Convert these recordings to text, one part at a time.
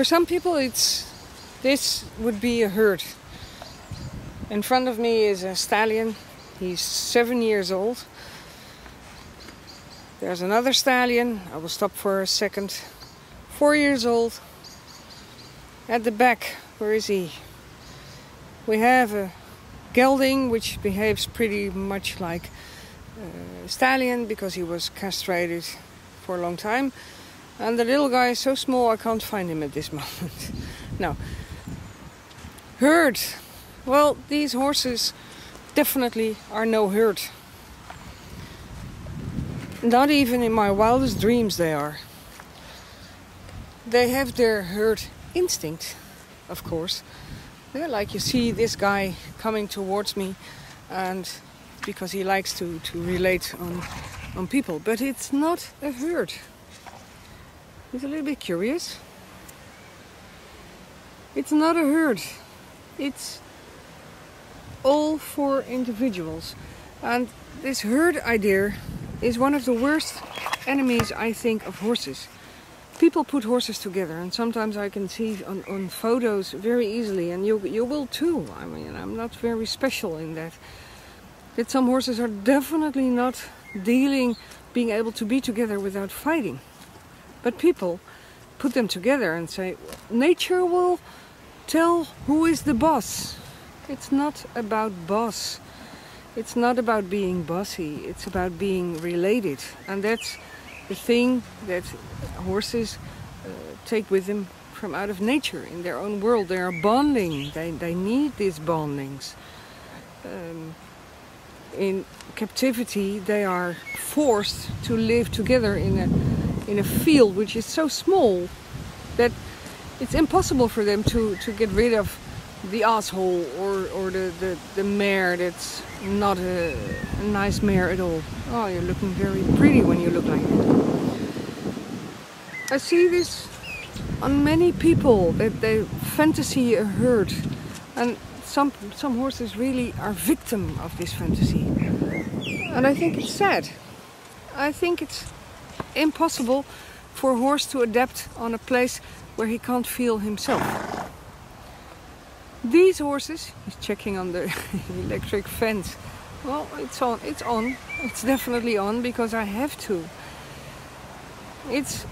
For some people, this would be a herd. In front of me is a stallion. He's 7 years old. There's another stallion. I will stop for a second. 4 years old. At the back, where is he? We have a gelding, which behaves pretty much like a stallion because he was castrated for a long time. And the little guy is so small I can't find him at this moment. No. Herd. Well, these horses definitely are no herd. Not even in my wildest dreams they are. They have their herd instinct, of course. Yeah, like you see this guy coming towards me, and because he likes to relate on people. But it's not a herd. He's a little bit curious. It's not a herd. It's all for individuals. And this herd idea is one of the worst enemies, I think, of horses. People put horses together, and sometimes I can see on photos very easily, and you will too. I mean, I'm not very special in that some horses are definitely not being able to be together without fighting. But people put them together and say, nature will tell who is the boss. It's not about boss. It's not about being bossy. It's about being related. And that's the thing that horses take with them from out of nature. In their own world, they are bonding. They need these bondings. In captivity, they are forced to live together in a field which is so small that it's impossible for them to get rid of the asshole or the mare that's not a nice mare at all. Oh, you're looking very pretty when you look like that. I see this on many people, that they fantasy a herd, and some horses really are victim of this fantasy. And I think it's sad. I think it's impossible for a horse to adapt on a place where he can't feel himself. These horses, he's checking on the electric fence. Well, it's on. It's definitely on because I have to. It's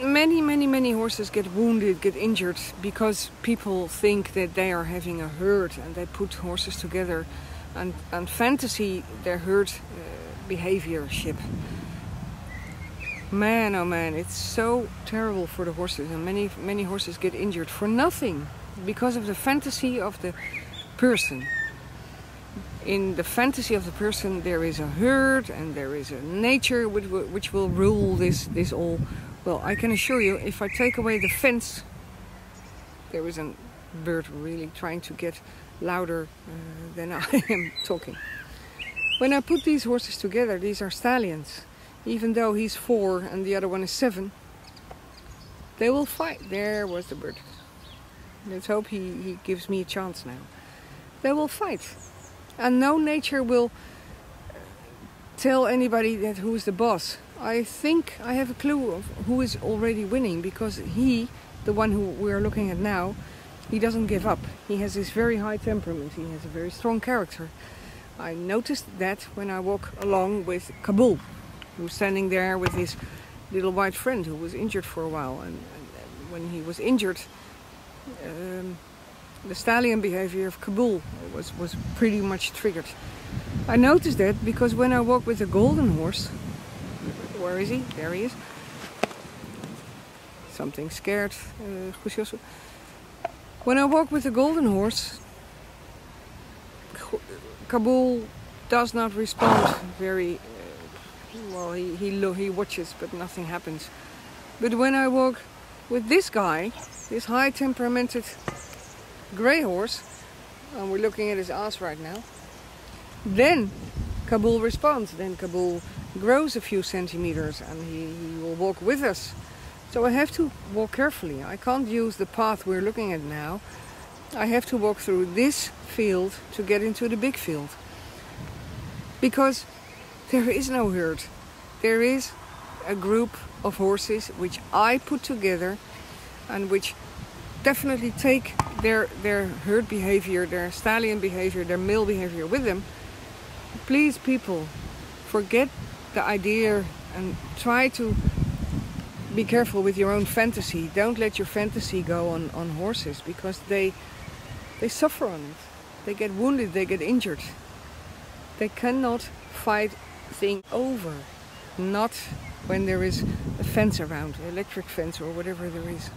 many horses get wounded, get injured because people think that they are having a herd and they put horses together and fantasy their herd behaviorship. Man, oh man, it's so terrible for the horses, and many horses get injured for nothing because of the fantasy of the person. In the fantasy of the person, there is a herd and there is a nature which will rule this all. Well, I can assure you, if I take away the fence, there is a bird really trying to get louder than I am talking. When I put these horses together, these are stallions. Even though he's 4 and the other one is 7, they will fight. There was the bird. Let's hope he gives me a chance now. They will fight. And no nature will tell anybody that who is the boss. I think I have a clue of who is already winning, because he, the one who we are looking at now, he doesn't give up. He has this very high temperament. He has a very strong character. I noticed that when I walk along with Kabul, who's standing there with his little white friend who was injured for a while. And when he was injured, the stallion behavior of Kabul was pretty much triggered. I noticed that because when I walk with a golden horse, where is he? There he is. Something scared. When I walk with a golden horse, Kabul does not respond very well. He watches, but nothing happens. But when I walk with this guy, this high temperamented grey horse, and we're looking at his ass right now, then Kabul responds. Then Kabul grows a few centimeters and he will walk with us. So I have to walk carefully. I can't use the path we're looking at now. I have to walk through this field to get into the big field. Because there is no herd. There is a group of horses which I put together and which definitely take their herd behavior, their stallion behavior, their male behavior with them. Please, people, forget the idea and try to be careful with your own fantasy. Don't let your fantasy go on horses, because they suffer on it. They get wounded, they get injured. They cannot fight things over. Not when there is a fence around, an electric fence or whatever there is.